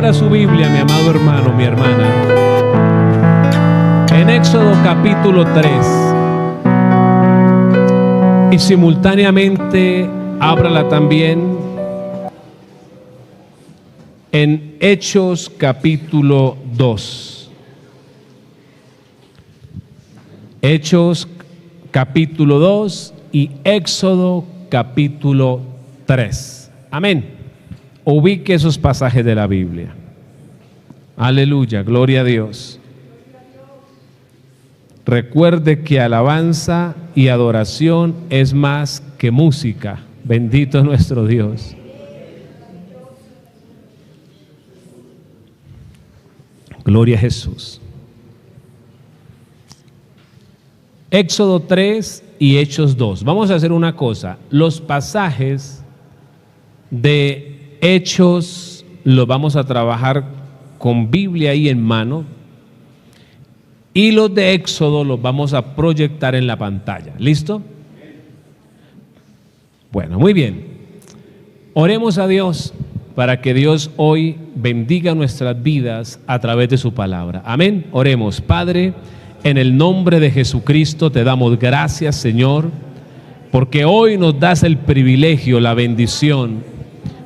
Abra su Biblia, mi amado hermano, mi hermana, en Éxodo capítulo 3. Y simultáneamente ábrala también en Hechos capítulo 2. Hechos capítulo 2 y Éxodo capítulo 3. Amén. Ubique esos pasajes de la Biblia. Aleluya, gloria a Dios. Recuerde que alabanza y adoración es más que música. Bendito nuestro Dios. Gloria a Jesús. Éxodo 3 y Hechos 2. Vamos a hacer una cosa. Los pasajes de Hechos los vamos a trabajar con Biblia ahí en mano, y los de Éxodo los vamos a proyectar en la pantalla. ¿Listo? Bueno, muy bien. Oremos a Dios para que Dios hoy bendiga nuestras vidas a través de su palabra. Amén. Oremos. Padre, en el nombre de Jesucristo te damos gracias, Señor, porque hoy nos das el privilegio, la bendición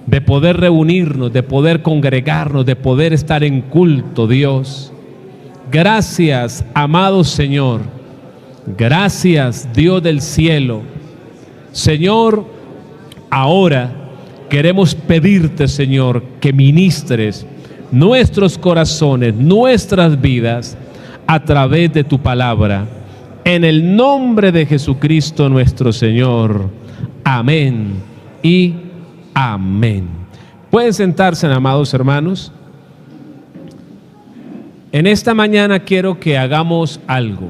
de poder reunirnos, de poder congregarnos, de poder estar en culto, Dios. Gracias, amado Señor. Gracias, Dios del cielo. Señor, ahora queremos pedirte, Señor, que ministres nuestros corazones, nuestras vidas, a través de tu palabra. En el nombre de Jesucristo nuestro Señor. Amén y amén. Pueden sentarse, amados hermanos. En esta mañana quiero que hagamos algo.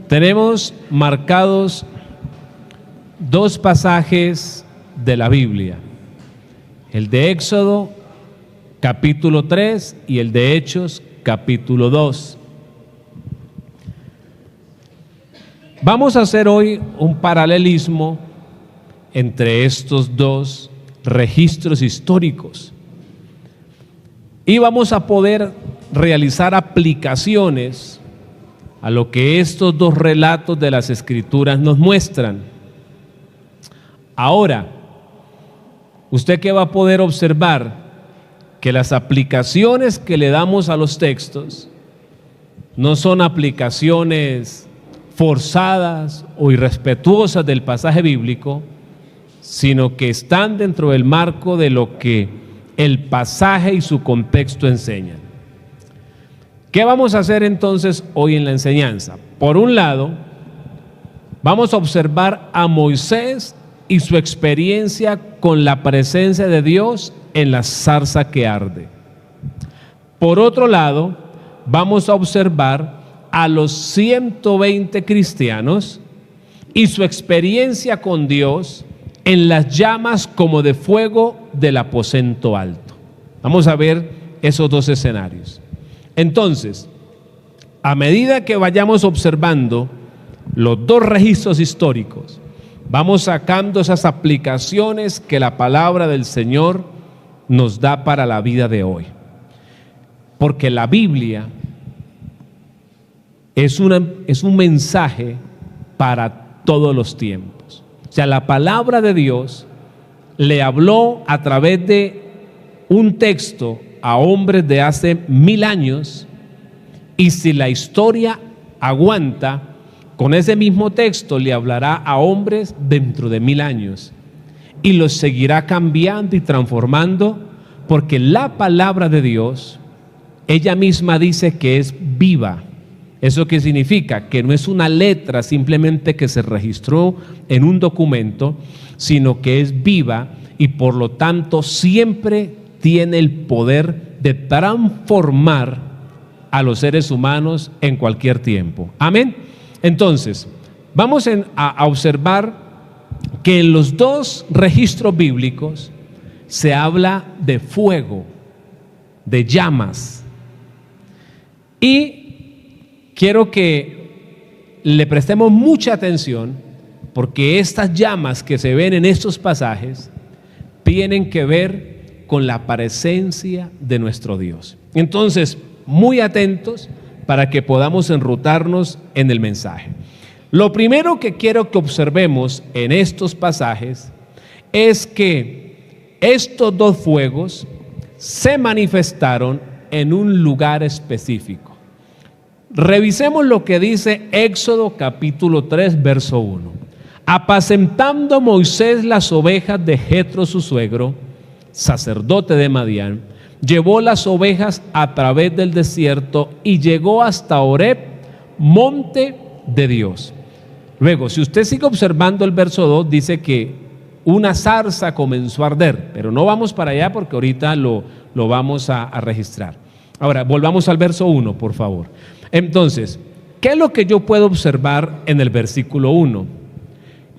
Tenemos marcados dos pasajes de la Biblia: el de Éxodo capítulo 3 y el de Hechos capítulo 2. Vamos a hacer hoy un paralelismo entre estos dos registros históricos y vamos a poder realizar aplicaciones a lo que estos dos relatos de las Escrituras nos muestran. Ahora, ¿usted qué va a poder observar? Que las aplicaciones que le damos a los textos no son aplicaciones forzadas o irrespetuosas del pasaje bíblico, sino que están dentro del marco de lo que el pasaje y su contexto enseñan. ¿Qué vamos a hacer entonces hoy en la enseñanza? Por un lado, vamos a observar a Moisés y su experiencia con la presencia de Dios en la zarza que arde. Por otro lado, vamos a observar a los 120 cristianos y su experiencia con Dios en las llamas como de fuego del aposento alto. Vamos a ver esos dos escenarios. Entonces, a medida que vayamos observando los dos registros históricos, vamos sacando esas aplicaciones que la palabra del Señor nos da para la vida de hoy. Porque la Biblia es un mensaje para todos los tiempos. O sea, la palabra de Dios le habló a través de un texto a hombres de hace 1000 años, y si la historia aguanta, con ese mismo texto le hablará a hombres dentro de 1000 años y los seguirá cambiando y transformando, porque la palabra de Dios, ella misma dice que es viva. ¿Eso qué significa? Que no es una letra simplemente que se registró en un documento, sino que es viva y por lo tanto siempre tiene el poder de transformar a los seres humanos en cualquier tiempo. Amén. Entonces, vamos a observar que en los dos registros bíblicos se habla de fuego, de llamas. Y quiero que le prestemos mucha atención, porque estas llamas que se ven en estos pasajes tienen que ver con la presencia de nuestro Dios. Entonces, muy atentos para que podamos enrutarnos en el mensaje. Lo primero que quiero que observemos en estos pasajes es que estos dos fuegos se manifestaron en un lugar específico. Revisemos lo que dice Éxodo capítulo 3, verso 1. Apacentando Moisés las ovejas de Jetro su suegro, sacerdote de Madián, llevó las ovejas a través del desierto y llegó hasta Horeb, monte de Dios. Luego, si usted sigue observando el verso 2, dice que una zarza comenzó a arder, pero no vamos para allá porque ahorita lo vamos a registrar. Ahora, volvamos al verso 1, por favor. Entonces, ¿qué es lo que yo puedo observar en el versículo 1?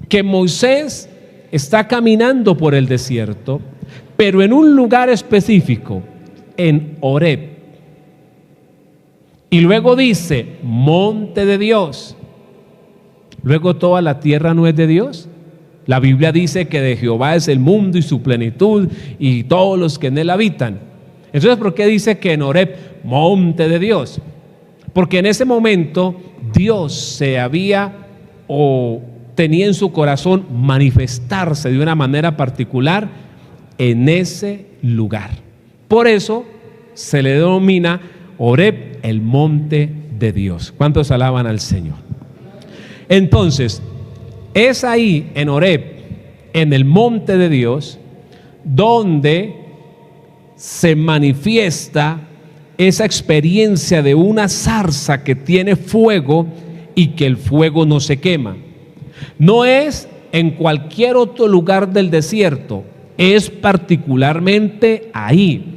Que Moisés está caminando por el desierto, pero en un lugar específico, en Horeb. Y luego dice, monte de Dios. Luego, ¿toda la tierra no es de Dios? La Biblia dice que de Jehová es el mundo y su plenitud y todos los que en él habitan. Entonces, ¿por qué dice que en Horeb, monte de Dios? Porque en ese momento Dios se había o tenía en su corazón manifestarse de una manera particular en ese lugar. Por eso se le denomina Horeb, el monte de Dios. ¿Cuántos alaban al Señor? Entonces, es ahí en Horeb, en el monte de Dios, donde se manifiesta esa experiencia de una zarza que tiene fuego y que el fuego no se quema. No es en cualquier otro lugar del desierto, es particularmente ahí,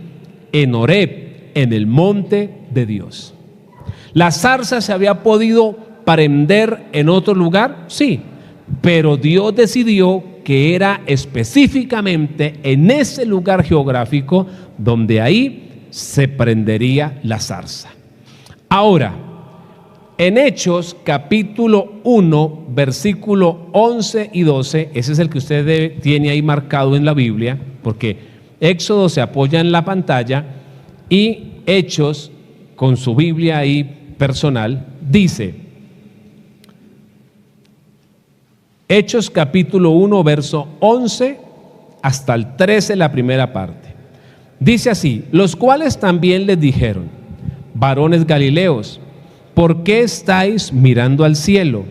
en Horeb, en el monte de Dios. ¿La zarza se había podido prender en otro lugar? Sí, pero Dios decidió que era específicamente en ese lugar geográfico donde ahí se prendería la zarza. Ahora, en Hechos capítulo 1, versículo 11 y 12, ese es el que usted tiene ahí marcado en la Biblia, porque Éxodo se apoya en la pantalla y Hechos, con su Biblia ahí personal, dice, Hechos capítulo 1, verso 11 hasta el 13, la primera parte. Dice así, los cuales también les dijeron, varones galileos, ¿por qué estáis mirando al cielo?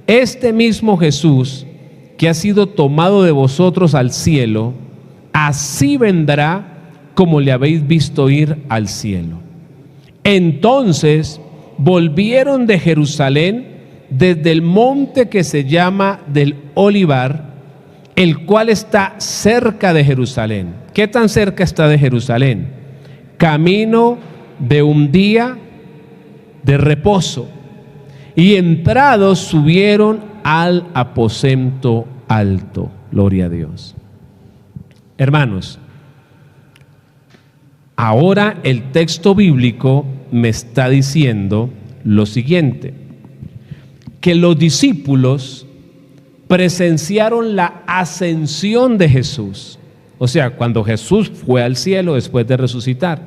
Este mismo Jesús que ha sido tomado de vosotros al cielo, así vendrá como le habéis visto ir al cielo. Entonces volvieron de Jerusalén desde el monte que se llama del Olivar, el cual está cerca de Jerusalén. ¿Qué tan cerca está de Jerusalén? Camino de un día de reposo. Y entrados subieron al aposento alto. Gloria a Dios. Hermanos, ahora el texto bíblico me está diciendo lo siguiente: que los discípulos presenciaron la ascensión de Jesús. O sea, cuando Jesús fue al cielo después de resucitar.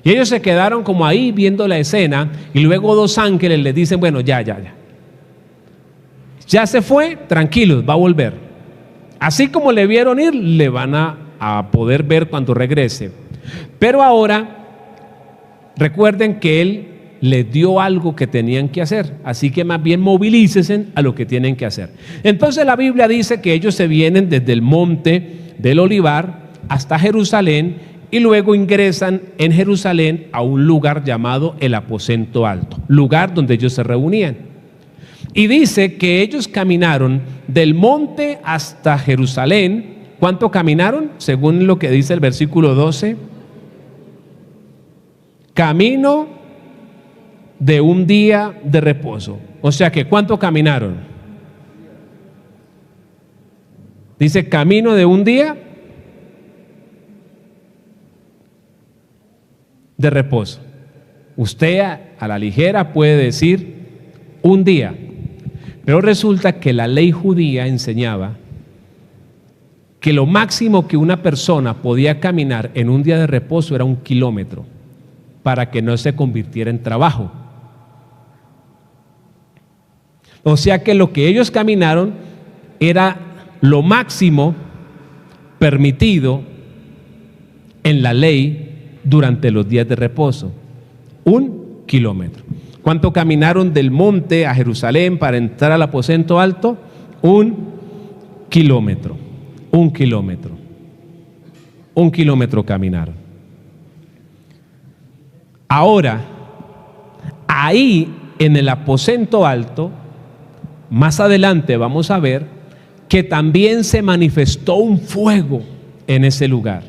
Y ellos se quedaron como ahí viendo la escena y luego dos ángeles les dicen, bueno, ya se fue, tranquilos, va a volver. Así como le vieron ir, le van a poder ver cuando regrese. Pero ahora, recuerden que Él les dio algo que tenían que hacer, así que más bien movilícense a lo que tienen que hacer. Entonces la Biblia dice que ellos se vienen desde el monte del Olivar hasta Jerusalén y luego ingresan en Jerusalén a un lugar llamado el aposento alto, lugar donde ellos se reunían. Y dice que ellos caminaron del monte hasta Jerusalén. ¿Cuánto caminaron? Según lo que dice el versículo 12, camino de un día de reposo. O sea que ¿cuánto caminaron? Dice camino de un día de reposo. Usted a la ligera puede decir un día, pero resulta que la ley judía enseñaba que lo máximo que una persona podía caminar en un día de reposo era 1 kilómetro, para que no se convirtiera en trabajo. O sea que lo que ellos caminaron era lo máximo permitido en la ley durante los días de reposo, 1 kilómetro. ¿Cuánto caminaron del monte a Jerusalén para entrar al aposento alto? 1 kilómetro. 1 kilómetro. 1 kilómetro caminaron. Ahora, ahí en el aposento alto, más adelante vamos a ver que también se manifestó un fuego en ese lugar.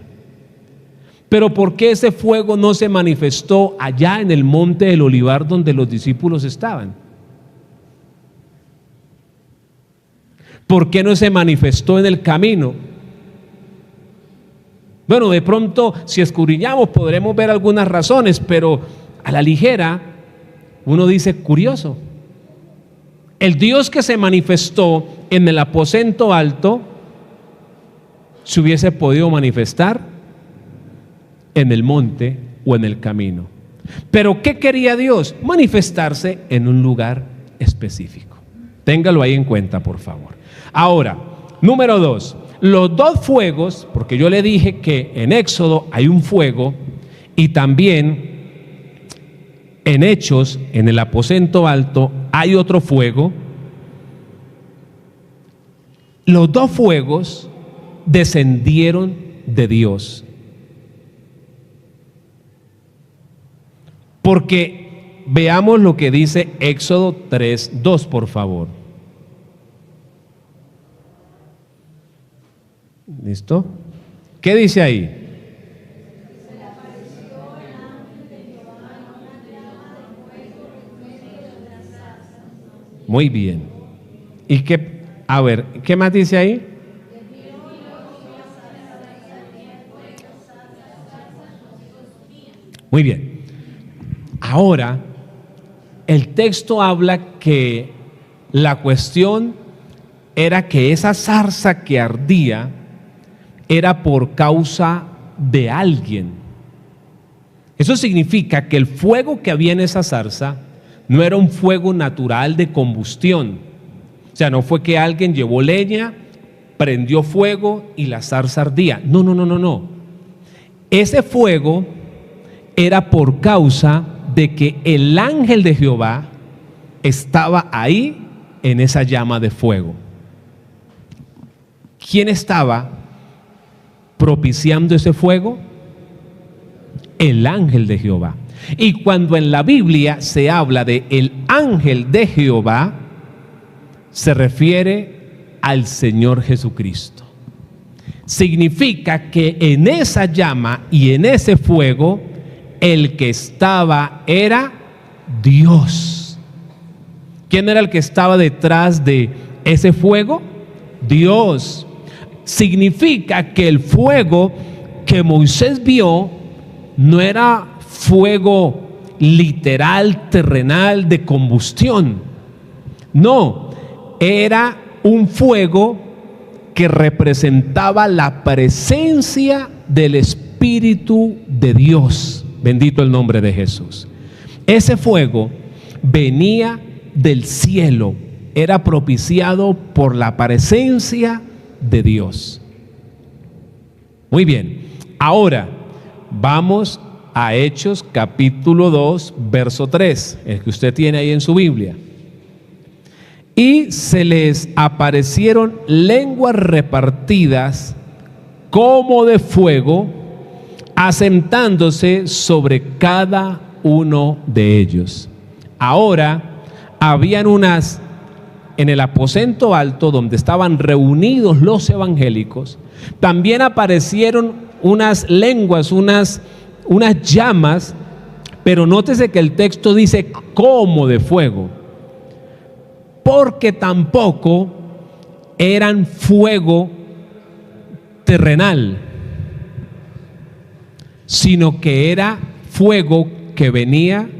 Pero ¿por qué ese fuego no se manifestó allá en el monte del Olivar donde los discípulos estaban? ¿Por qué no se manifestó en el camino? Bueno, de pronto, si escudriñamos, podremos ver algunas razones, pero a la ligera, uno dice, curioso. El Dios que se manifestó en el aposento alto, se hubiese podido manifestar en el monte o en el camino. Pero ¿qué quería Dios? Manifestarse en un lugar específico. Téngalo ahí en cuenta, por favor. Ahora, número 2, los 2 fuegos, porque yo le dije que en Éxodo hay un fuego y también en Hechos, en el aposento alto, hay otro fuego. Los 2 fuegos descendieron de Dios. Porque veamos lo que dice Éxodo 3:2, por favor. ¿Listo? ¿Qué dice ahí? Muy bien. ¿Y qué? A ver, ¿qué más dice ahí? Muy bien. Ahora, el texto habla que la cuestión era que esa zarza que ardía era por causa de alguien. Eso significa que el fuego que había en esa zarza no era un fuego natural de combustión. O sea, no fue que alguien llevó leña, prendió fuego y la zarza ardía. No. Ese fuego era por causa de que el ángel de Jehová estaba ahí en esa llama de fuego. ¿Quién estaba propiciando ese fuego? El ángel de Jehová. Y cuando en la Biblia se habla de el ángel de Jehová, se refiere al Señor Jesucristo. Significa que en esa llama y en ese fuego, el que estaba era Dios. ¿Quién era el que estaba detrás de ese fuego? Dios. Significa que el fuego que Moisés vio no era fuego literal, terrenal, de combustión. No, era un fuego que representaba la presencia del Espíritu de Dios. Bendito el nombre de Jesús. Ese fuego venía del cielo, era propiciado por la presencia de Dios. Muy bien, ahora vamos a Hechos capítulo 2, verso 3, el que usted tiene ahí en su Biblia. Y se les aparecieron lenguas repartidas como de fuego, asentándose sobre cada uno de ellos. Ahora habían unas, en el aposento alto donde estaban reunidos los evangélicos, también aparecieron unas lenguas, unas llamas, pero nótese que el texto dice como de fuego, porque tampoco eran fuego terrenal, sino que era fuego que venía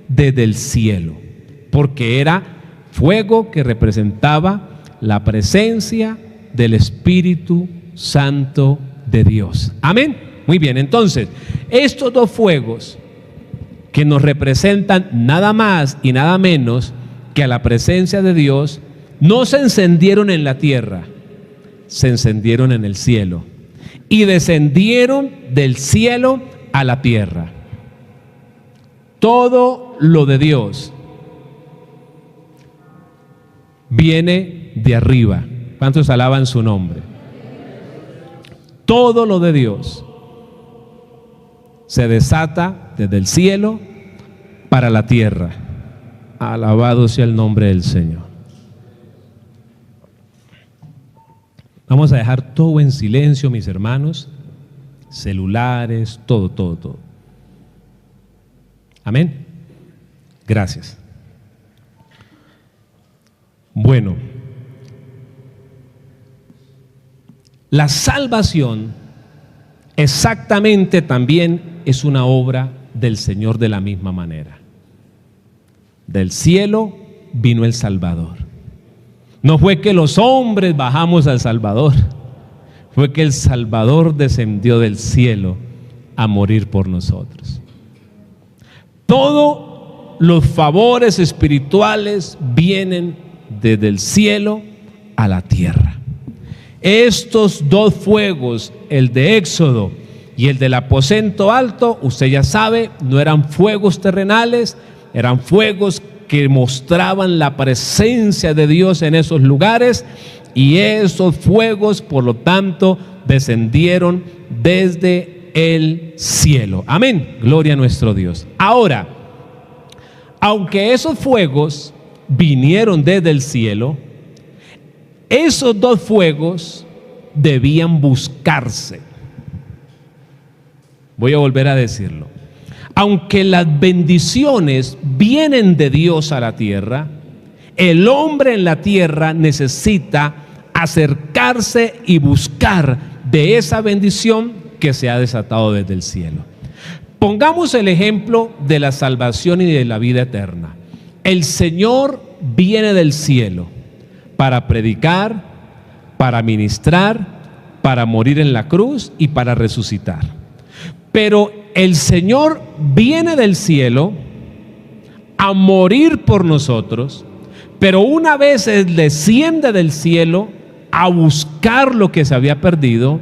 desde el cielo, porque era fuego que representaba la presencia del Espíritu Santo de Dios. Amén. Muy bien, entonces, estos dos fuegos que nos representan nada más y nada menos que a la presencia de Dios, no se encendieron en la tierra, se encendieron en el cielo y descendieron del cielo a la tierra. Todo lo de Dios viene de arriba. ¿Cuántos alaban su nombre? Todo lo de Dios se desata desde el cielo para la tierra. Alabado sea el nombre del Señor. Vamos a dejar todo en silencio, mis hermanos. Celulares, todo. Amén. Gracias. Bueno, la salvación exactamente también es una obra del Señor de la misma manera. Del cielo vino el Salvador. No fue que los hombres bajamos al Salvador, fue que el Salvador descendió del cielo a morir por nosotros. Todos los favores espirituales vienen desde el cielo a la tierra. Estos dos fuegos, el de Éxodo y el del aposento alto, usted ya sabe, no eran fuegos terrenales, eran fuegos que mostraban la presencia de Dios en esos lugares, y esos fuegos, por lo tanto, descendieron desde el cielo. Amén. Gloria a nuestro Dios. Ahora, aunque esos fuegos vinieron desde el cielo, esos dos fuegos debían buscarse. Voy a volver a decirlo. Aunque las bendiciones vienen de Dios a la tierra, el hombre en la tierra necesita acercarse y buscar de esa bendición que se ha desatado desde el cielo. Pongamos el ejemplo de la salvación y de la vida eterna. El Señor viene del cielo para predicar, para ministrar, para morir en la cruz y para resucitar. Pero el Señor viene del cielo a morir por nosotros, pero una vez Él desciende del cielo a buscar lo que se había perdido,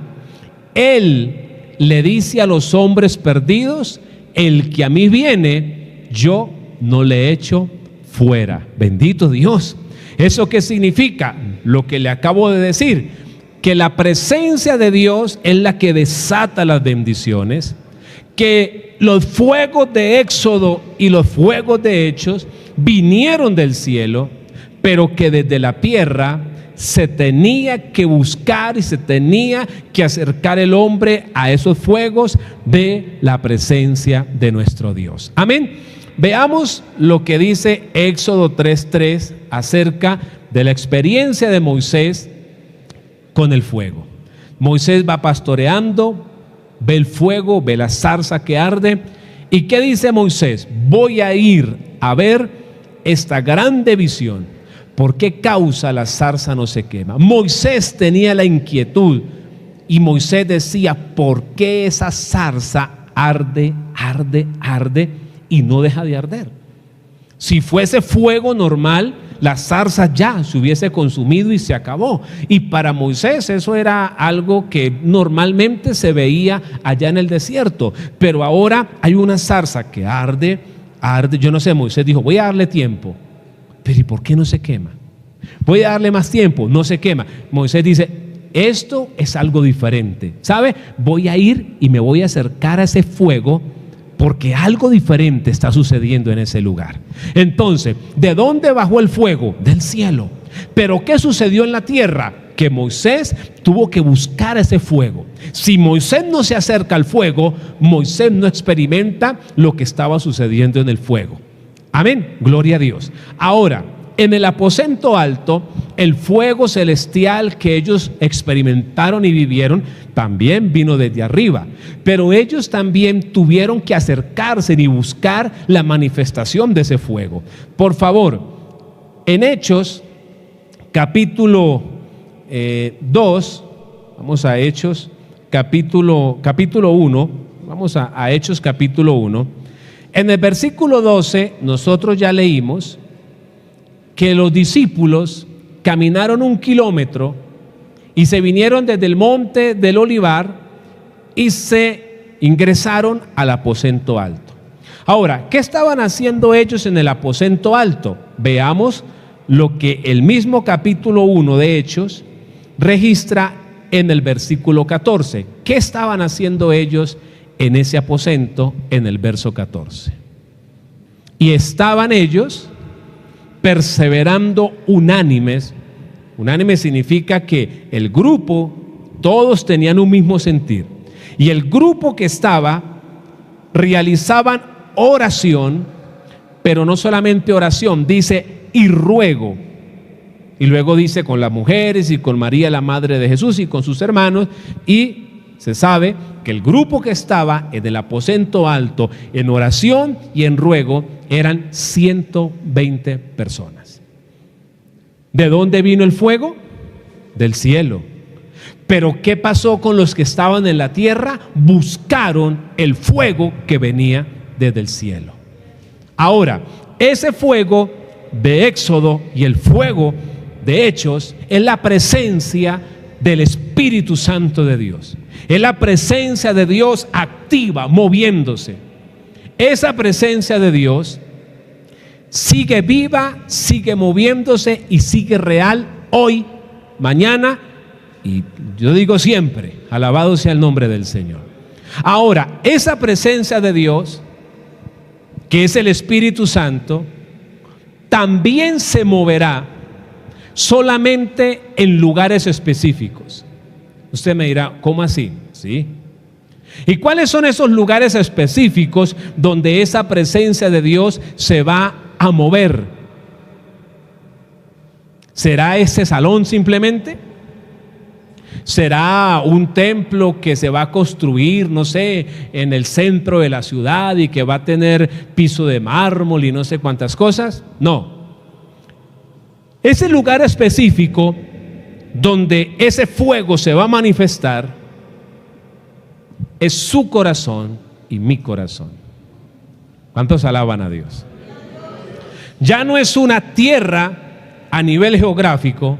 Él le dice a los hombres perdidos: el que a mí viene, yo no le echo fuera. Bendito Dios. ¿Eso qué significa? Lo que le acabo de decir, que la presencia de Dios es la que desata las bendiciones, que los fuegos de Éxodo y los fuegos de Hechos vinieron del cielo, pero que desde la tierra se tenía que buscar y se tenía que acercar el hombre a esos fuegos de la presencia de nuestro Dios. Amén. Veamos lo que dice Éxodo 3:3 acerca de la experiencia de Moisés con el fuego. Moisés va pastoreando, ve el fuego, ve la zarza que arde. ¿Y qué dice Moisés? Voy a ir a ver esta grande visión. ¿Por qué causa la zarza no se quema? Moisés tenía la inquietud y Moisés decía: ¿por qué esa zarza arde y no deja de arder? Si fuese fuego normal, la zarza ya se hubiese consumido y se acabó. Y para Moisés eso era algo que normalmente se veía allá en el desierto. Pero ahora hay una zarza que arde. Yo no sé, Moisés dijo: voy a darle tiempo. Pero ¿y por qué no se quema? Voy a darle más tiempo, no se quema. Moisés dice: esto es algo diferente, ¿sabe? Voy a ir y me voy a acercar a ese fuego, porque algo diferente está sucediendo en ese lugar. Entonces, ¿de dónde bajó el fuego? Del cielo. Pero ¿qué sucedió en la tierra? Que Moisés tuvo que buscar ese fuego. Si Moisés no se acerca al fuego, Moisés no experimenta lo que estaba sucediendo en el fuego. Amén, gloria a Dios. Ahora, en el aposento alto, el fuego celestial que ellos experimentaron y vivieron también vino desde arriba, pero ellos también tuvieron que acercarse y buscar la manifestación de ese fuego. Por favor, en Hechos capítulo 2, Vamos a Hechos capítulo 1. Vamos a Hechos capítulo 1. En el versículo 12 nosotros ya leímos que los discípulos caminaron 1 kilómetro y se vinieron desde el monte del Olivar y se ingresaron al aposento alto. Ahora, ¿qué estaban haciendo ellos en el aposento alto? Veamos lo que el mismo capítulo 1 de Hechos registra en el versículo 14. ¿Qué estaban haciendo ellos en ese aposento en el verso 14? Y estaban ellos perseverando unánimes. Unánime significa que el grupo, todos tenían un mismo sentir. Y el grupo que estaba, realizaban oración, pero no solamente oración, dice y ruego. Y luego dice con las mujeres y con María la madre de Jesús y con sus hermanos. Y se sabe que el grupo que estaba en el aposento alto en oración y en ruego eran 120 personas. ¿De dónde vino el fuego? Del cielo. Pero ¿qué pasó con los que estaban en la tierra? Buscaron el fuego que venía desde el cielo. Ahora, ese fuego de Éxodo y el fuego de Hechos es la presencia del Espíritu Santo de Dios. Es la presencia de Dios activa, moviéndose. Esa presencia de Dios sigue viva, sigue moviéndose y sigue real hoy, mañana y yo digo siempre. Alabado sea el nombre del Señor. Ahora, esa presencia de Dios, que es el Espíritu Santo, también se moverá solamente en lugares específicos. Usted me dirá, ¿cómo así? Sí. ¿Y cuáles son esos lugares específicos donde esa presencia de Dios se va a mover? ¿Será ese salón simplemente? ¿Será un templo que se va a construir, no sé, en el centro de la ciudad y que va a tener piso de mármol y no sé cuántas cosas? No. Ese lugar específico donde ese fuego se va a manifestar es su corazón y mi corazón. ¿Cuántos alaban a Dios? Ya no es una tierra a nivel geográfico,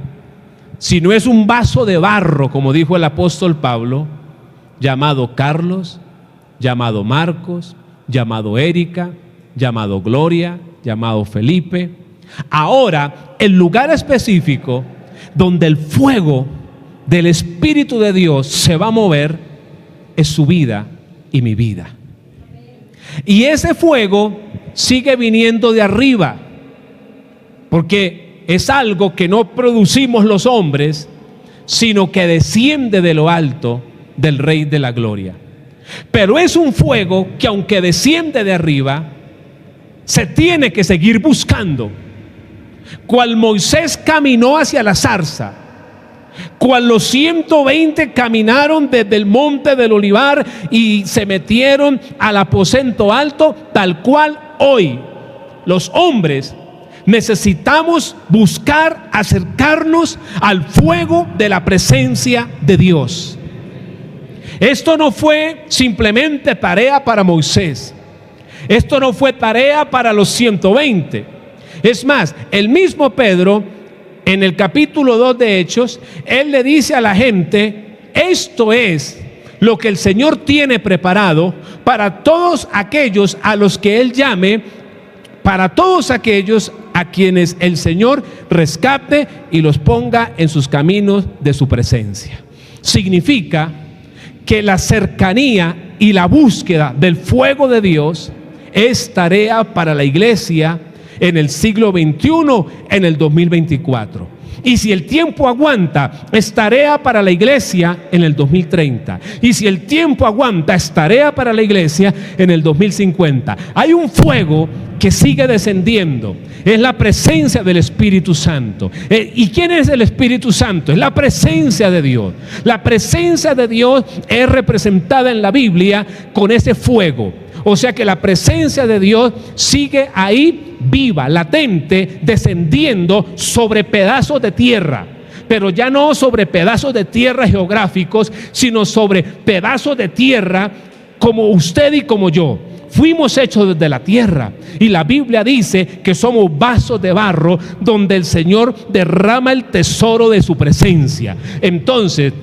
sino es un vaso de barro, como dijo el apóstol Pablo, llamado Carlos, llamado Marcos, llamado Erika, llamado Gloria, llamado Felipe. Ahora, el lugar específico donde el fuego del Espíritu de Dios se va a mover es su vida y mi vida. Y ese fuego sigue viniendo de arriba, porque es algo que no producimos los hombres, sino que desciende de lo alto del Rey de la Gloria. Pero es un fuego que, aunque desciende de arriba, se tiene que seguir buscando. Cual Moisés caminó hacia la zarza, cual los 120 caminaron desde el monte del Olivar y se metieron al aposento alto, tal cual hoy los hombres necesitamos buscar acercarnos al fuego de la presencia de Dios. Esto no fue simplemente tarea para Moisés, esto no fue tarea para los 120. Es más, el mismo Pedro, en el capítulo 2 de Hechos, él le dice a la gente: esto es lo que el Señor tiene preparado para todos aquellos a los que Él llame, para todos aquellos a quienes el Señor rescate y los ponga en sus caminos de su presencia. Significa que la cercanía y la búsqueda del fuego de Dios es tarea para la iglesia en el siglo XXI, en el 2024. Y si el tiempo aguanta, es tarea para la iglesia en el 2030. Y si el tiempo aguanta, es tarea para la iglesia en el 2050. Hay un fuego que sigue descendiendo. Es la presencia del Espíritu Santo. ¿Y quién es el Espíritu Santo? Es la presencia de Dios. La presencia de Dios es representada en la Biblia con ese fuego. O sea que la presencia de Dios sigue ahí viva, latente, descendiendo sobre pedazos de tierra. pero ya no sobre pedazos de tierra geográficos, sino sobre pedazos de tierra como usted y como yo. Fuimos hechos desde la tierra, y la Biblia dice que somos vasos de barro donde el Señor derrama el tesoro de su presencia. Entonces,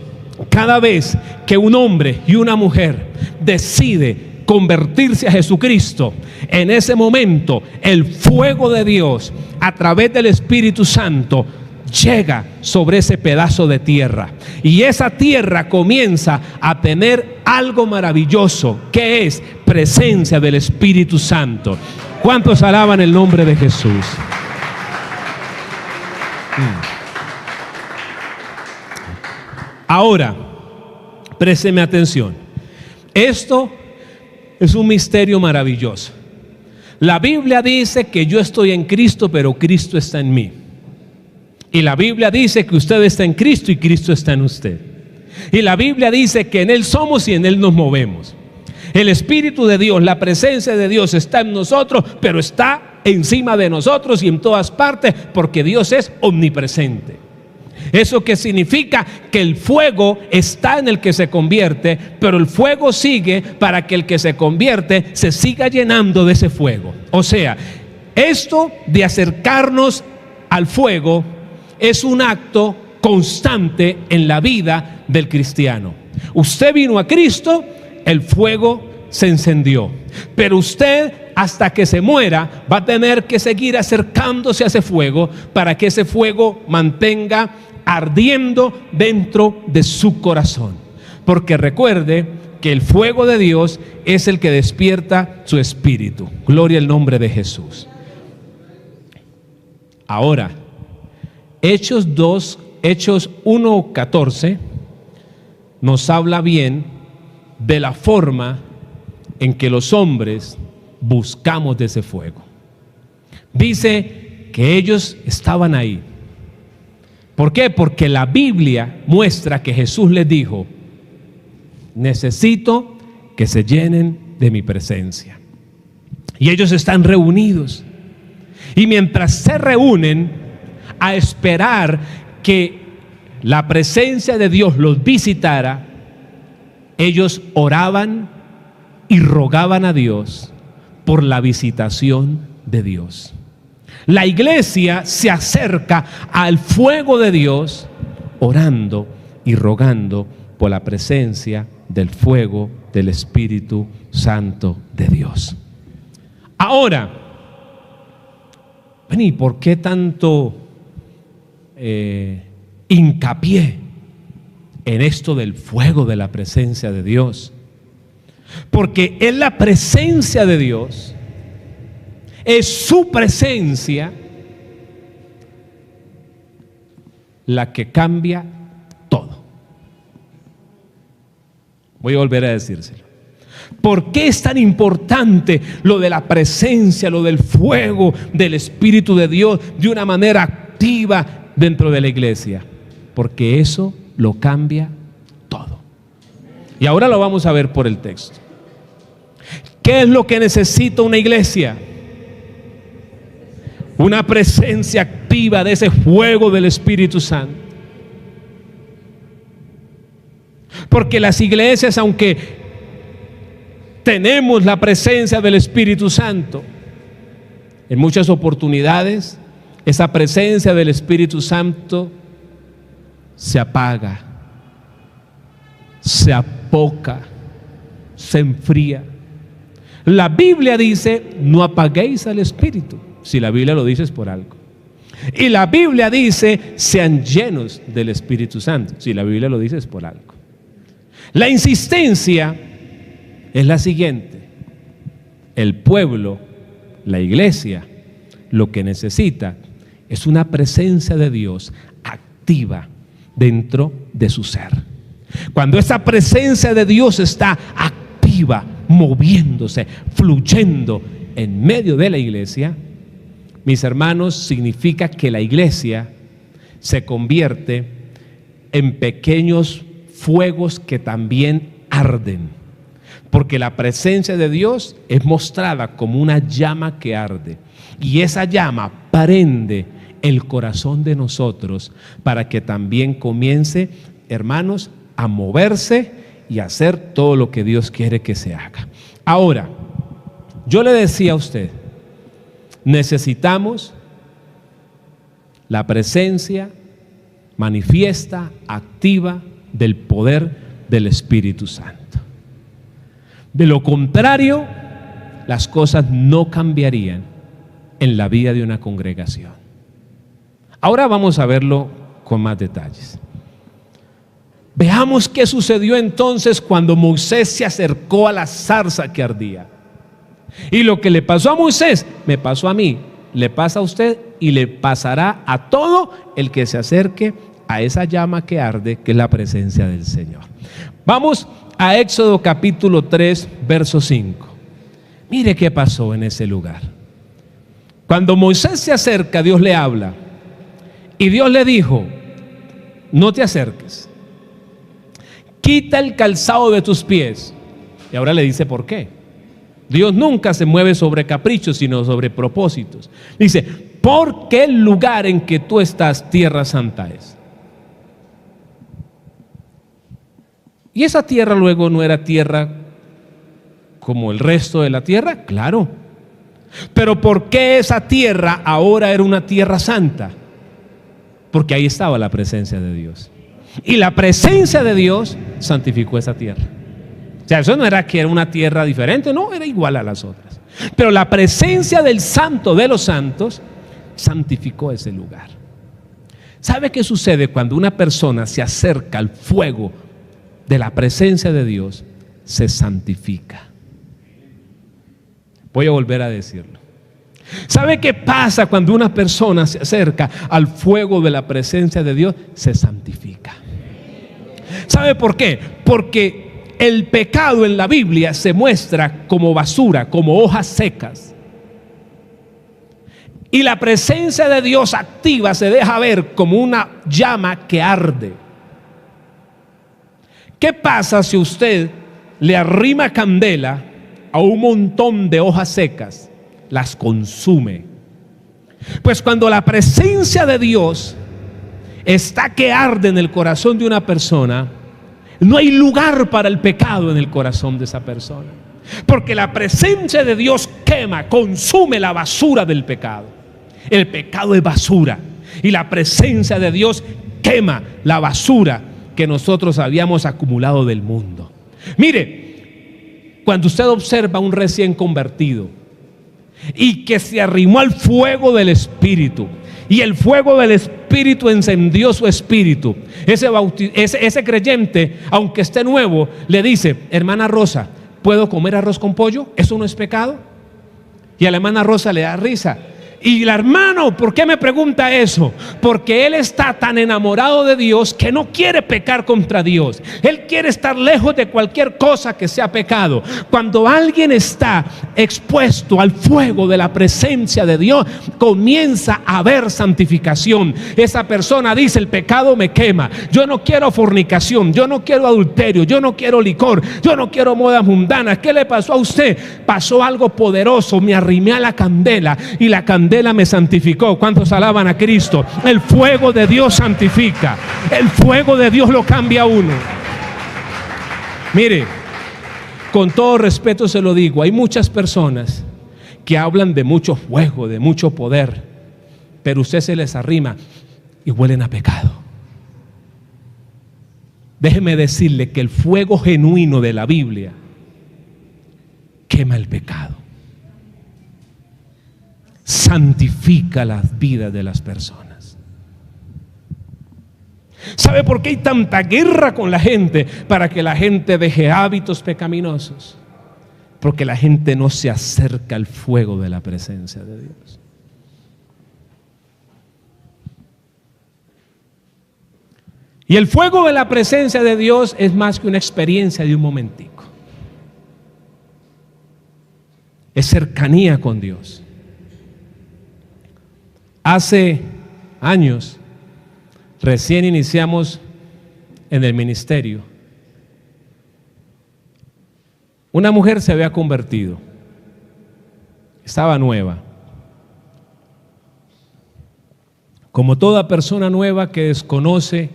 cada vez que un hombre y una mujer decide convertirse a Jesucristo, en ese momento el fuego de Dios a través del Espíritu Santo llega sobre ese pedazo de tierra, y esa tierra comienza a tener algo maravilloso, que es presencia del Espíritu Santo. ¿Cuántos alaban el nombre de Jesús? Ahora, présteme atención. Esto es un misterio maravilloso. La Biblia dice que yo estoy en Cristo, pero Cristo está en mí. Y la Biblia dice que usted está en Cristo y Cristo está en usted. Y la Biblia dice que en Él somos y en Él nos movemos. El Espíritu de Dios, la presencia de Dios está en nosotros, pero está encima de nosotros y en todas partes, porque Dios es omnipresente. ¿Eso qué significa? Que el fuego está en el que se convierte, pero el fuego sigue para que el que se convierte se siga llenando de ese fuego. O sea, esto de acercarnos al fuego es un acto constante en la vida del cristiano. Usted vino a Cristo, el fuego se encendió, pero usted hasta que se muera va a tener que seguir acercándose a ese fuego para que ese fuego mantenga ardiendo dentro de su corazón. Porque recuerde que el fuego de Dios es el que despierta su espíritu. Gloria al nombre de Jesús. Ahora, Hechos 1:14 nos habla bien de la forma en que los hombres buscamos de ese fuego. Dice que ellos estaban ahí. ¿Por qué? Porque la Biblia muestra que Jesús les dijo: necesito que se llenen de mi presencia. Y ellos están reunidos. Y mientras se reúnen a esperar que la presencia de Dios los visitara, ellos oraban y rogaban a Dios por la visitación de Dios. La iglesia se acerca al fuego de Dios orando y rogando por la presencia del fuego del Espíritu Santo de Dios. Ahora, ¿y por qué tanto hincapié en esto del fuego de la presencia de Dios? Porque es la presencia de Dios, es su presencia la que cambia todo. Voy a volver a decírselo. ¿Por qué es tan importante lo de la presencia, lo del fuego del Espíritu de Dios de una manera activa dentro de la iglesia? Porque eso lo cambia todo. Y ahora lo vamos a ver por el texto. ¿Qué es lo que necesita una iglesia? Una presencia activa de ese fuego del Espíritu Santo. Porque las iglesias, aunque tenemos la presencia del Espíritu Santo, en muchas oportunidades esa presencia del Espíritu Santo se apaga, se apoca, se enfría. La Biblia dice: no apaguéis al Espíritu. Si la Biblia lo dice es por algo. Y la Biblia dice: sean llenos del Espíritu Santo. Si la Biblia lo dice es por algo. La insistencia es la siguiente: el pueblo, la iglesia, lo que necesita es una presencia de Dios activa dentro de su ser. Cuando esa presencia de Dios está activa, moviéndose, fluyendo en medio de la iglesia, mis hermanos, significa que la iglesia se convierte en pequeños fuegos que también arden. Porque la presencia de Dios es mostrada como una llama que arde. Y esa llama prende el corazón de nosotros para que también comience, hermanos, a moverse y a hacer todo lo que Dios quiere que se haga. Ahora, yo le decía a usted, necesitamos la presencia manifiesta, activa del poder del Espíritu Santo. De lo contrario, las cosas no cambiarían en la vida de una congregación. Ahora vamos a verlo con más detalles. Veamos qué sucedió entonces cuando Moisés se acercó a la zarza que ardía. Y lo que le pasó a Moisés, me pasó a mí, le pasa a usted y le pasará a todo el que se acerque a esa llama que arde, que es la presencia del Señor. Vamos a Éxodo capítulo 3, verso 5. Mire qué pasó en ese lugar. Cuando Moisés se acerca, Dios le habla. Y Dios le dijo, no te acerques. Quita el calzado de tus pies. Y ahora le dice por qué. Dios nunca se mueve sobre caprichos, sino sobre propósitos. Dice, porque el lugar en que tú estás, tierra santa es. Y esa tierra luego no era tierra como el resto de la tierra, claro. Pero ¿por qué esa tierra ahora era una tierra santa? Porque ahí estaba la presencia de Dios. Y la presencia de Dios santificó esa tierra. O sea, eso no era que era una tierra diferente, no, era igual a las otras. Pero la presencia del Santo de los Santos santificó ese lugar. ¿Sabe qué sucede cuando una persona se acerca al fuego de la presencia de Dios? Se santifica. Voy a volver a decirlo. ¿Sabe qué pasa cuando una persona se acerca al fuego de la presencia de Dios? Se santifica. ¿Sabe por qué? Porque el pecado en la Biblia se muestra como basura, como hojas secas. Y la presencia de Dios activa se deja ver como una llama que arde. ¿Qué pasa si usted le arrima candela a un montón de hojas secas? Las consume. Pues cuando la presencia de Dios está que arde en el corazón de una persona, no hay lugar para el pecado en el corazón de esa persona. Porque la presencia de Dios quema, consume la basura del pecado. El pecado es basura y la presencia de Dios quema la basura que nosotros habíamos acumulado del mundo. Mire, cuando usted observa a un recién convertido y que se arrimó al fuego del Espíritu, y el fuego del Espíritu encendió su espíritu, ese creyente, aunque esté nuevo, le dice, hermana Rosa, ¿puedo comer arroz con pollo? ¿Eso no es pecado? Y a la hermana Rosa le da risa. Y el hermano, ¿por qué me pregunta eso? Porque él está tan enamorado de Dios que no quiere pecar contra Dios. Él quiere estar lejos de cualquier cosa que sea pecado. Cuando alguien está expuesto al fuego de la presencia de Dios, comienza a haber santificación. Esa persona dice, el pecado me quema. Yo no quiero fornicación, yo no quiero adulterio, yo no quiero licor, yo no quiero modas mundanas. ¿Qué le pasó a usted? Pasó algo poderoso, me arrimé a la candela y la candela me santificó. ¿Cuántos alaban a Cristo? El fuego de Dios santifica. El fuego de Dios lo cambia a uno. Mire, con todo respeto se lo digo, hay muchas personas que hablan de mucho fuego, de mucho poder, pero usted se les arrima y huelen a pecado. Déjeme decirle que el fuego genuino de la Biblia quema el pecado, santifica las vidas de las personas. ¿Sabe por qué hay tanta guerra con la gente? Para que la gente deje hábitos pecaminosos. Porque la gente no se acerca al fuego de la presencia de Dios. Y el fuego de la presencia de Dios es más que una experiencia de un momentico. Es cercanía con Dios. Hace años, recién iniciamos en el ministerio. Una mujer se había convertido, estaba nueva. Como toda persona nueva que desconoce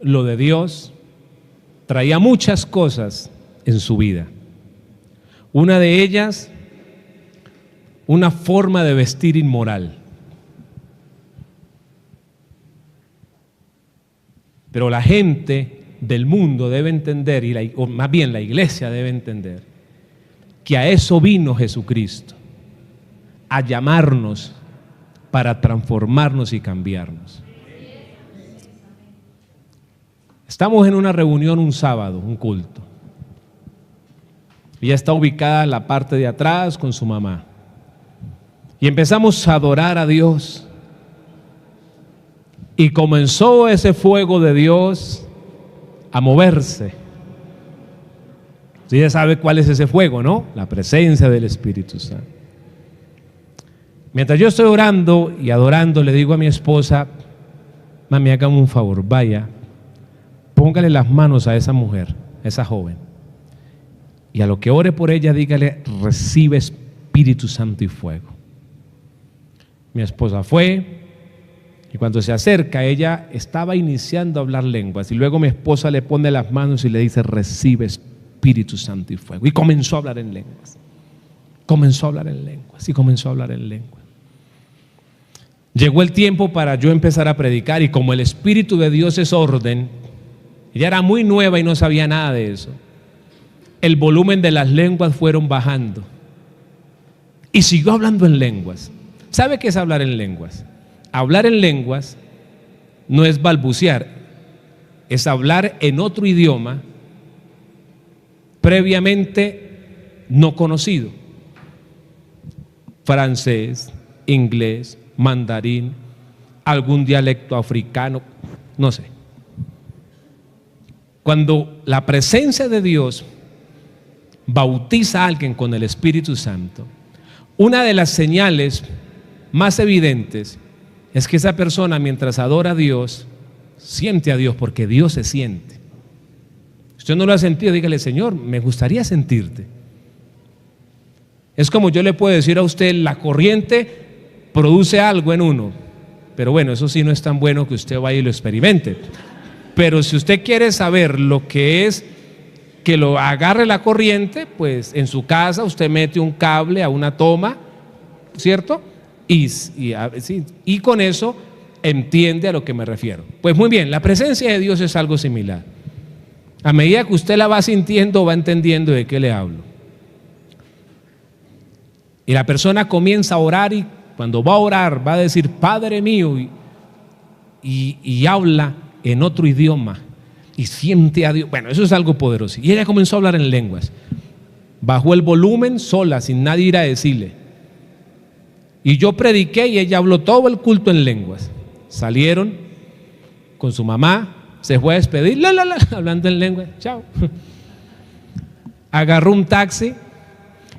lo de Dios, traía muchas cosas en su vida. Una de ellas, una forma de vestir inmoral. Pero la gente del mundo debe entender, o más bien la iglesia debe entender, que a eso vino Jesucristo, a llamarnos para transformarnos y cambiarnos. Estamos en una reunión un sábado, un culto. Ella está ubicada en la parte de atrás con su mamá. Y empezamos a adorar a Dios. Y comenzó ese fuego de Dios a moverse. Usted ya sabe cuál es ese fuego, ¿no? La presencia del Espíritu Santo. Mientras yo estoy orando y adorando, le digo a mi esposa: mami, hágame un favor, vaya, póngale las manos a esa mujer, a esa joven, y a lo que ore por ella, dígale: recibe Espíritu Santo y fuego. Mi esposa fue, y cuando se acerca, ella estaba iniciando a hablar lenguas, y luego mi esposa le pone las manos y le dice: recibe Espíritu Santo y fuego. Y comenzó a hablar en lenguas. Comenzó a hablar en lenguas y comenzó a hablar en lenguas. Llegó el tiempo para yo empezar a predicar, y como el Espíritu de Dios es orden, ella era muy nueva y no sabía nada de eso. El volumen de las lenguas fueron bajando y siguió hablando en lenguas. ¿Sabe qué es hablar en lenguas? Hablar en lenguas no es balbucear, es hablar en otro idioma previamente no conocido. Francés, inglés, mandarín, algún dialecto africano, no sé. Cuando la presencia de Dios bautiza a alguien con el Espíritu Santo, una de las señales más evidentes es que esa persona, mientras adora a Dios, siente a Dios, porque Dios se siente. Usted no lo ha sentido, dígale: Señor, me gustaría sentirte. Es como yo le puedo decir a usted: la corriente produce algo en uno, pero bueno, eso sí no es tan bueno que usted vaya y lo experimente. Pero si usted quiere saber lo que es que lo agarre la corriente, pues en su casa usted mete un cable a una toma, ¿cierto? Y con eso entiende a lo que me refiero. Pues muy bien, la presencia de Dios es algo similar. A medida que usted la va sintiendo, va entendiendo de qué le hablo. Y la persona comienza a orar, y cuando va a orar va a decir: Padre mío, y habla en otro idioma y siente a Dios. Bueno, eso es algo poderoso. Y ella comenzó a hablar en lenguas. Bajó el volumen sola, sin nadie ir a decirle. Y yo prediqué y ella habló todo el culto en lenguas. Salieron con su mamá, se fue a despedir, hablando en lenguas. Chao. Agarró un taxi.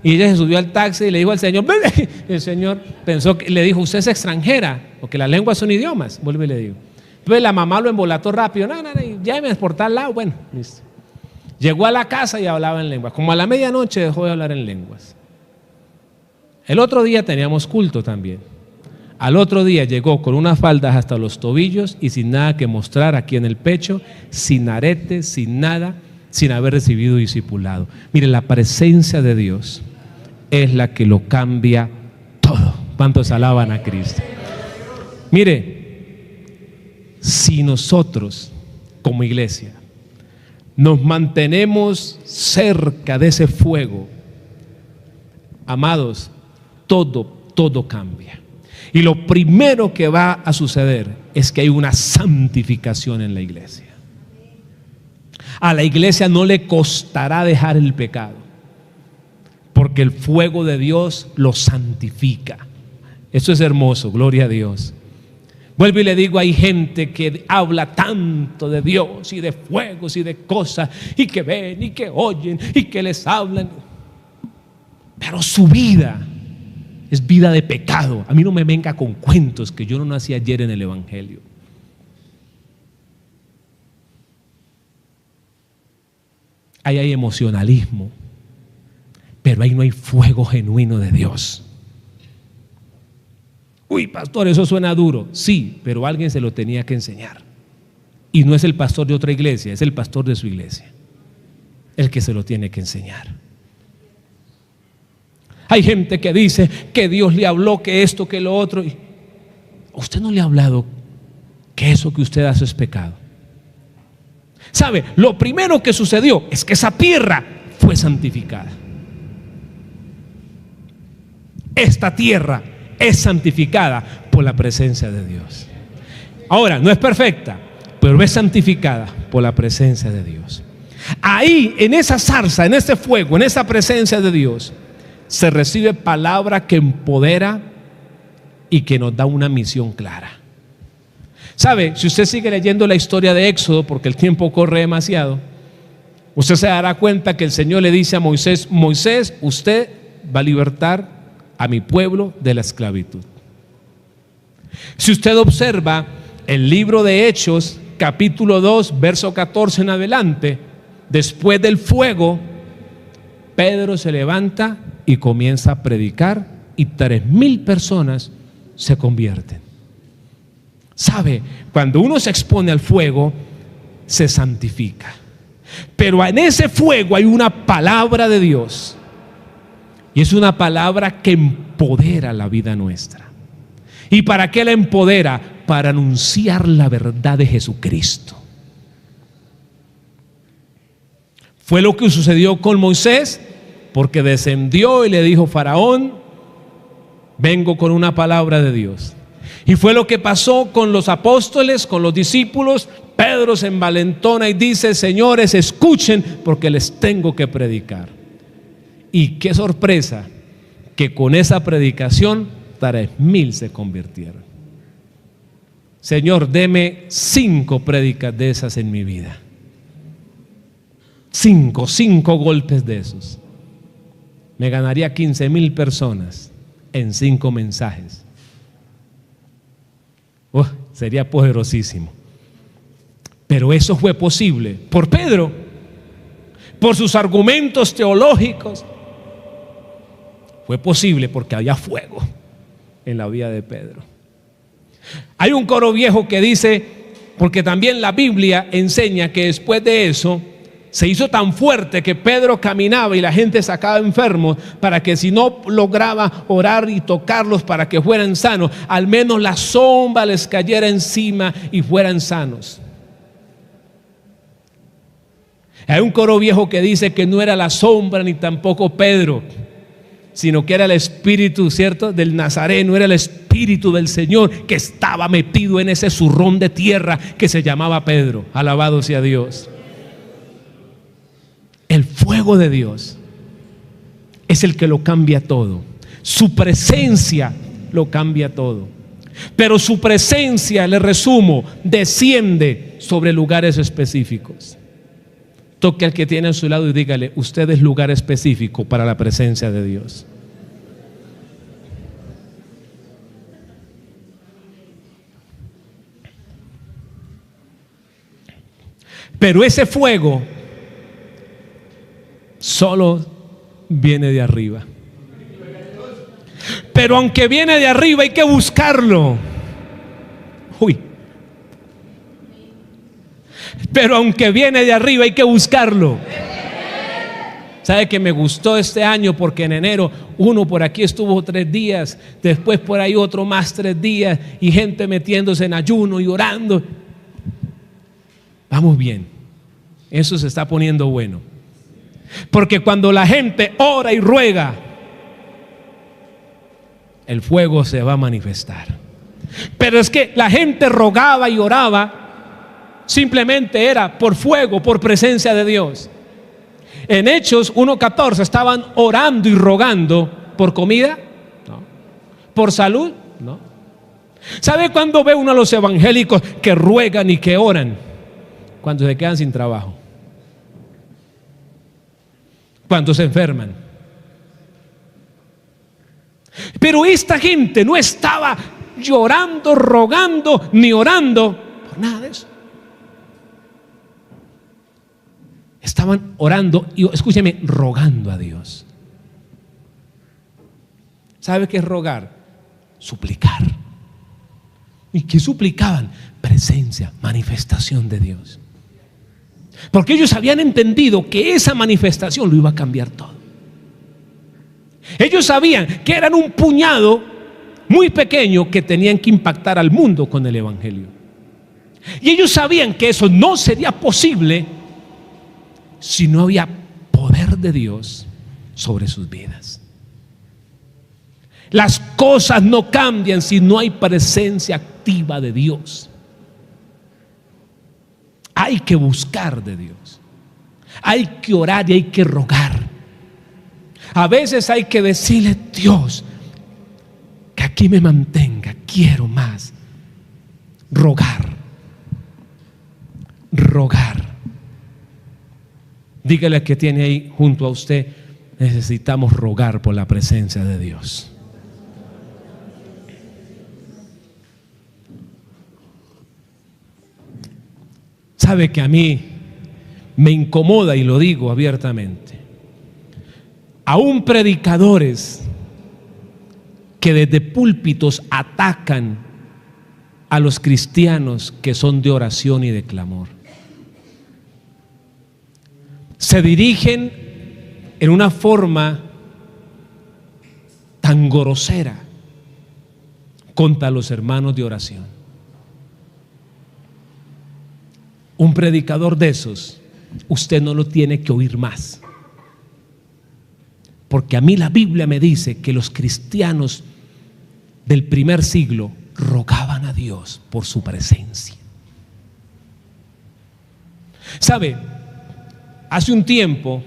Y ella se subió al taxi y le dijo al señor: ven. El señor pensó que le dijo: usted es extranjera, porque las lenguas son idiomas. Vuelve y le digo. Entonces la mamá lo embolató rápido: no, lléveme por tal lado. Bueno, listo. Llegó a la casa y hablaba en lenguas. Como a la medianoche dejó de hablar en lenguas. El otro día teníamos culto también. Al otro día llegó con unas faldas hasta los tobillos y sin nada que mostrar aquí en el pecho, sin aretes, sin nada, sin haber recibido discipulado. Mire, la presencia de Dios es la que lo cambia todo. ¿Cuántos alaban a Cristo? Mire, si nosotros como iglesia nos mantenemos cerca de ese fuego, amados, todo cambia. Y lo primero que va a suceder es que hay una santificación en la iglesia. A la iglesia no le costará dejar el pecado, porque el fuego de Dios lo santifica. Eso es hermoso, gloria a Dios. Vuelvo y le digo, hay gente que habla tanto de Dios y de fuegos y de cosas, y que ven y que oyen y que les hablan, pero su vida es vida de pecado. A mí no me venga con cuentos que yo no nací ayer en el evangelio. Ahí hay emocionalismo, pero ahí no hay fuego genuino de Dios. Uy, pastor, eso suena duro. Sí, pero alguien se lo tenía que enseñar. Y no es el pastor de otra iglesia, es el pastor de su iglesia el que se lo tiene que enseñar. Hay gente que dice que Dios le habló, que esto, que lo otro. Y usted no le ha hablado que eso que usted hace es pecado. ¿Sabe? Lo primero que sucedió es que esa tierra fue santificada. Esta tierra es santificada por la presencia de Dios. Ahora, no es perfecta, pero es santificada por la presencia de Dios. Ahí, en esa zarza, en ese fuego, en esa presencia de Dios, se recibe palabra que empodera y que nos da una misión clara. ¿Sabe? Si usted sigue leyendo la historia de Éxodo, porque el tiempo corre demasiado, usted se dará cuenta que el Señor le dice a Moisés: Moisés, usted va a libertar a mi pueblo de la esclavitud. Si usted observa el libro de Hechos, capítulo 2, verso 14 en adelante, después del fuego, Pedro se levanta y comienza a predicar y 3,000 personas se convierten. ¿Sabe? Cuando uno se expone al fuego, se santifica. Pero en ese fuego hay una palabra de Dios. Y es una palabra que empodera la vida nuestra. ¿Y para qué la empodera? Para anunciar la verdad de Jesucristo. Fue lo que sucedió con Moisés, porque descendió y le dijo: Faraón, vengo con una palabra de Dios. Y fue lo que pasó con los apóstoles, con los discípulos. Pedro se envalentona y dice: señores, escuchen, porque les tengo que predicar. Y qué sorpresa, que con esa predicación 3,000 se convirtieron. Señor, deme 5 prédicas de esas en mi vida. 5 golpes de esos. Me ganaría 15,000 personas en 5 mensajes. Sería poderosísimo. Pero eso fue posible por Pedro, por sus argumentos teológicos. Fue posible porque había fuego en la vida de Pedro. Hay un coro viejo que dice, porque también la Biblia enseña que después de eso se hizo tan fuerte que Pedro caminaba y la gente sacaba enfermos, para que si no lograba orar y tocarlos para que fueran sanos, al menos la sombra les cayera encima y fueran sanos. Hay un coro viejo que dice que no era la sombra ni tampoco Pedro, sino que era el espíritu, ¿cierto?, del Nazareno. Era el espíritu del Señor que estaba metido en ese zurrón de tierra que se llamaba Pedro. Alabado sea Dios. El fuego de Dios es el que lo cambia todo. Su presencia lo cambia todo. Pero su presencia, le resumo, desciende sobre lugares específicos. Toque al que tiene a su lado y dígale: usted es lugar específico para la presencia de Dios. Pero ese fuego solo viene de arriba. Pero aunque viene de arriba, hay que buscarlo. Pero aunque viene de arriba, hay que buscarlo. ¿Sabe que me gustó este año? Porque en enero uno por aquí estuvo 3 días, después por ahí otro más 3 días, y gente metiéndose en ayuno y orando. Vamos bien, eso se está poniendo bueno. Porque cuando la gente ora y ruega, el fuego se va a manifestar. Pero es que la gente rogaba y oraba, simplemente era por fuego, por presencia de Dios. En Hechos 1:14 estaban orando y rogando por comida, no. Por salud, no. ¿Sabe cuándo ve uno a los evangélicos que ruegan y que oran? Cuando se quedan sin trabajo, cuando se enferman. Pero esta gente no estaba llorando, rogando ni orando por nada de eso. Estaban orando y, escúcheme, rogando a Dios. ¿Sabe qué es rogar? Suplicar. ¿Y qué suplicaban? Presencia, manifestación de Dios. Porque ellos habían entendido que esa manifestación lo iba a cambiar todo. Ellos sabían que eran un puñado muy pequeño que tenían que impactar al mundo con el evangelio. Y ellos sabían que eso no sería posible si no había poder de Dios sobre sus vidas. Las cosas no cambian si no hay presencia activa de Dios. Hay que buscar de Dios. Hay que orar y hay que rogar. A veces hay que decirle: Dios, que aquí me mantenga, quiero más. Rogar. Rogar. Dígale al que tiene ahí junto a usted: necesitamos rogar por la presencia de Dios. Sabe que a mí me incomoda, y lo digo abiertamente, aún predicadores que desde púlpitos atacan a los cristianos que son de oración y de clamor. Se dirigen en una forma tan grosera contra los hermanos de oración. Un predicador de esos, usted no lo tiene que oír más. Porque a mí la Biblia me dice que los cristianos del primer siglo rogaban a Dios por su presencia. ¿Sabe? Hace un tiempo,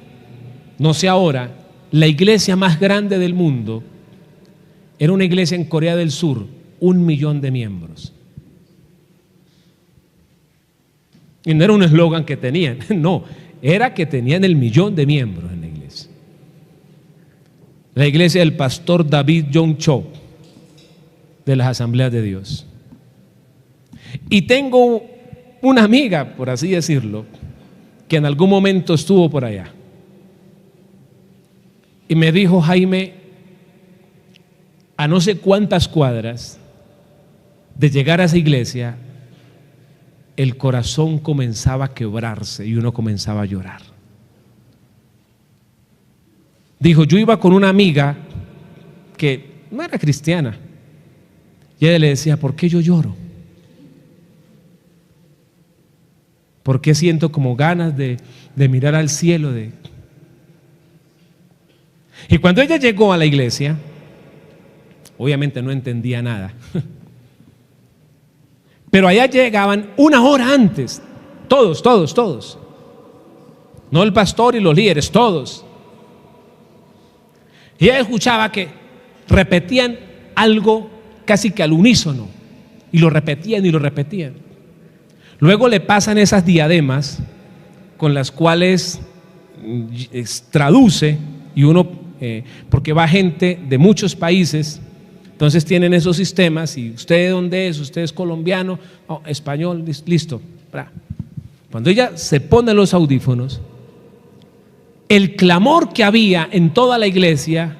no sé ahora, la iglesia más grande del mundo era una iglesia en Corea del Sur, 1 millón de miembros. Y no era un eslogan que tenían, no, era que tenían 1 millón de miembros en la iglesia. La iglesia del pastor David Jong Cho, de las Asambleas de Dios. Y tengo una amiga, por así decirlo, que en algún momento estuvo por allá. Y me dijo: Jaime, a no sé cuántas cuadras de llegar a esa iglesia, el corazón comenzaba a quebrarse y uno comenzaba a llorar. Dijo: yo iba con una amiga que no era cristiana, y ella le decía: ¿por qué yo lloro? ¿Por qué siento como ganas de mirar al cielo? Y cuando ella llegó a la iglesia, obviamente no entendía nada. Pero allá llegaban 1 hora antes, todos. No el pastor y los líderes, todos. Y ella escuchaba que repetían algo casi que al unísono, y lo repetían y lo repetían. Luego le pasan esas diademas con las cuales traduce, y uno, porque va gente de muchos países. Entonces tienen esos sistemas, y usted de dónde es, usted es colombiano, español, listo. Cuando ella se pone los audífonos, el clamor que había en toda la iglesia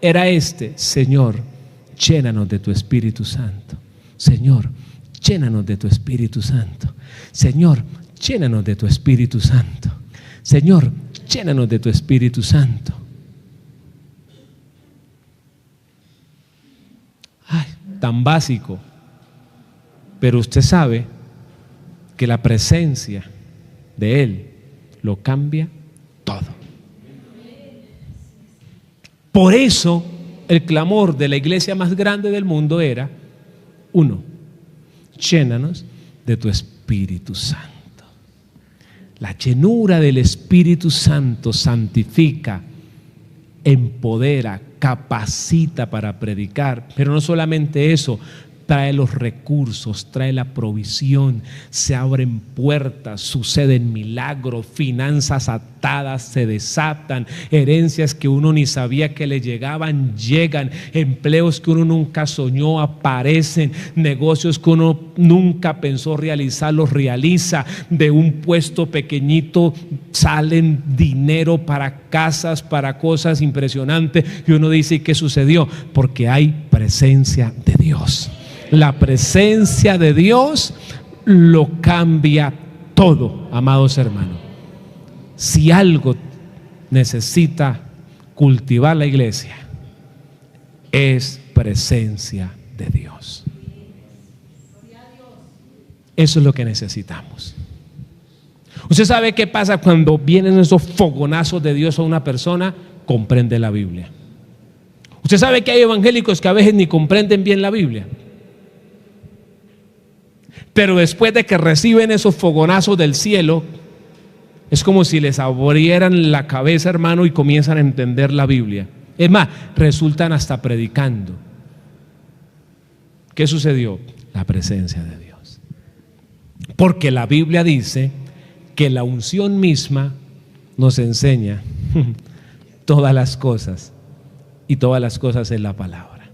era este: Señor, llénanos de tu Espíritu Santo. Señor, llénanos de tu Espíritu Santo. Señor, llénanos de tu Espíritu Santo. Señor, llénanos de tu Espíritu Santo. Ay, tan básico. Pero usted sabe que la presencia de Él lo cambia todo. Por eso el clamor de la iglesia más grande del mundo era: 1, llénanos de tu Espíritu Santo. La llenura del Espíritu Santo santifica, empodera, capacita para predicar. Pero no solamente eso, trae los recursos, trae la provisión, se abren puertas, suceden milagros, finanzas atadas se desatan, herencias que uno ni sabía que le llegaban, llegan, empleos que uno nunca soñó aparecen, negocios que uno nunca pensó realizar los realiza, de un puesto pequeñito salen dinero para casas, para cosas impresionantes, y uno dice: ¿y qué sucedió? Porque hay presencia de Dios. La presencia de Dios lo cambia todo, amados hermanos. Si algo necesita cultivar la iglesia, es presencia de Dios. Eso es lo que necesitamos. Usted sabe qué pasa cuando vienen esos fogonazos de Dios a una persona. Comprende la Biblia. Usted sabe que hay evangélicos que a veces ni comprenden bien la Biblia, pero después de que reciben esos fogonazos del cielo, es como si les abrieran la cabeza, hermano, y comienzan a entender la Biblia. Es más, resultan hasta predicando. ¿Qué sucedió? La presencia de Dios. Porque la Biblia dice que la unción misma nos enseña todas las cosas, y todas las cosas en la palabra.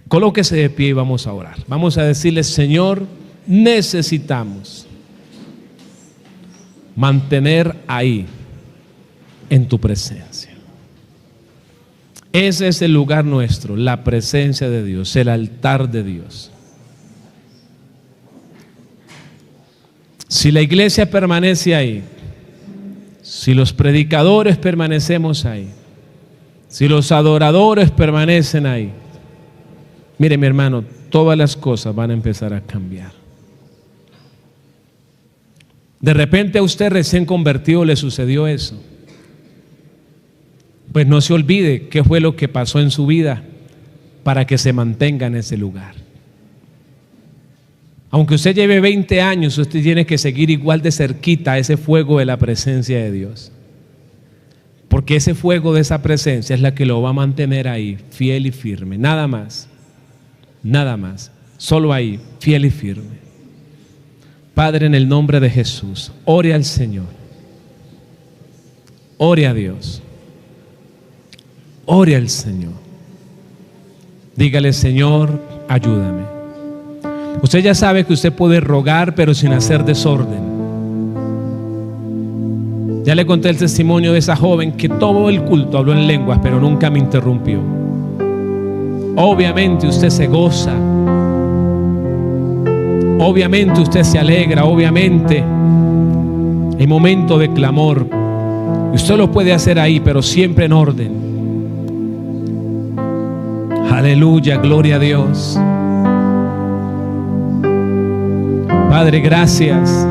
Colóquese de pie y vamos a orar. Vamos a decirle: Señor, necesitamos mantener ahí en tu presencia. Ese es el lugar nuestro, la presencia de Dios, el altar de Dios. Si la iglesia permanece ahí, si los predicadores permanecemos ahí, si los adoradores permanecen ahí, mire, mi hermano, todas las cosas van a empezar a cambiar. De repente a usted recién convertido le sucedió eso. Pues no se olvide qué fue lo que pasó en su vida para que se mantenga en ese lugar. Aunque usted lleve 20 años, usted tiene que seguir igual de cerquita a ese fuego de la presencia de Dios. Porque ese fuego de esa presencia es la que lo va a mantener ahí, fiel y firme. Nada más, nada más. Solo ahí, fiel y firme. Padre, en el nombre de Jesús, ore al Señor. Ore a Dios. Ore al Señor. Dígale: Señor, ayúdame. Usted ya sabe que usted puede rogar, pero sin hacer desorden. Ya le conté el testimonio de esa joven que todo el culto habló en lenguas, pero nunca me interrumpió. Obviamente usted se goza, obviamente usted se alegra, obviamente hay momentos de clamor, y usted lo puede hacer ahí, pero siempre en orden. Aleluya, gloria a Dios. Padre, gracias.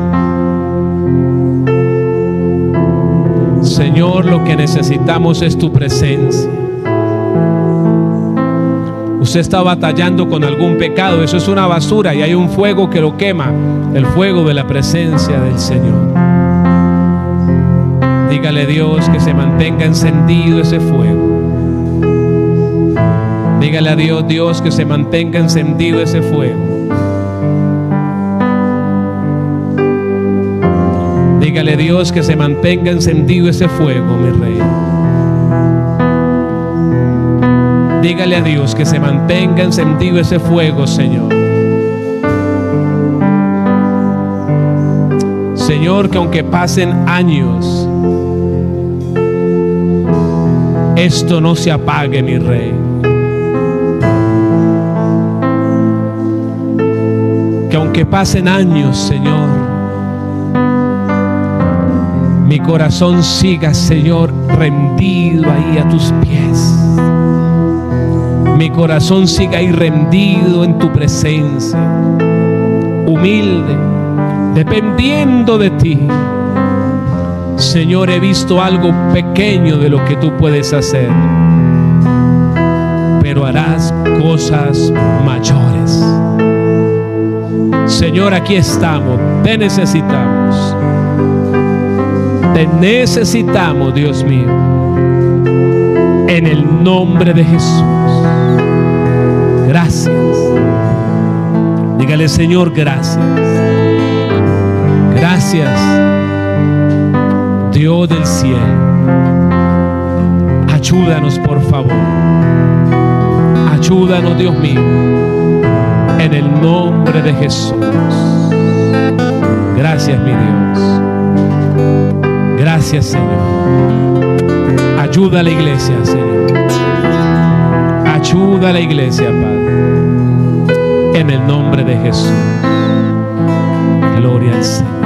Señor, lo que necesitamos es tu presencia. Usted está batallando con algún pecado, eso es una basura, y hay un fuego que lo quema, el fuego de la presencia del Señor. Dígale a Dios que se mantenga encendido ese fuego. Dígale a Dios, Dios, que se mantenga encendido ese fuego. Dígale a Dios que se mantenga encendido ese fuego, mi rey. Dígale a Dios que se mantenga encendido ese fuego, Señor. Señor, que aunque pasen años, esto no se apague, mi rey. Que aunque pasen años, Señor, mi corazón siga, Señor, rendido ahí a tus pies. Mi corazón siga ahí rendido en tu presencia, humilde, dependiendo de ti. Señor, he visto algo pequeño de lo que tú puedes hacer, pero harás cosas mayores. Señor, aquí estamos, te necesitamos. Te necesitamos, Dios mío, en el nombre de Jesús. Gracias. Dígale: Señor, gracias. Gracias, Dios del cielo. Ayúdanos, por favor. Ayúdanos, Dios mío, en el nombre de Jesús. Gracias, mi Dios. Gracias, Señor. Ayuda a la iglesia, Señor. Ayuda a la iglesia, Padre, en el nombre de Jesús. Gloria al Señor.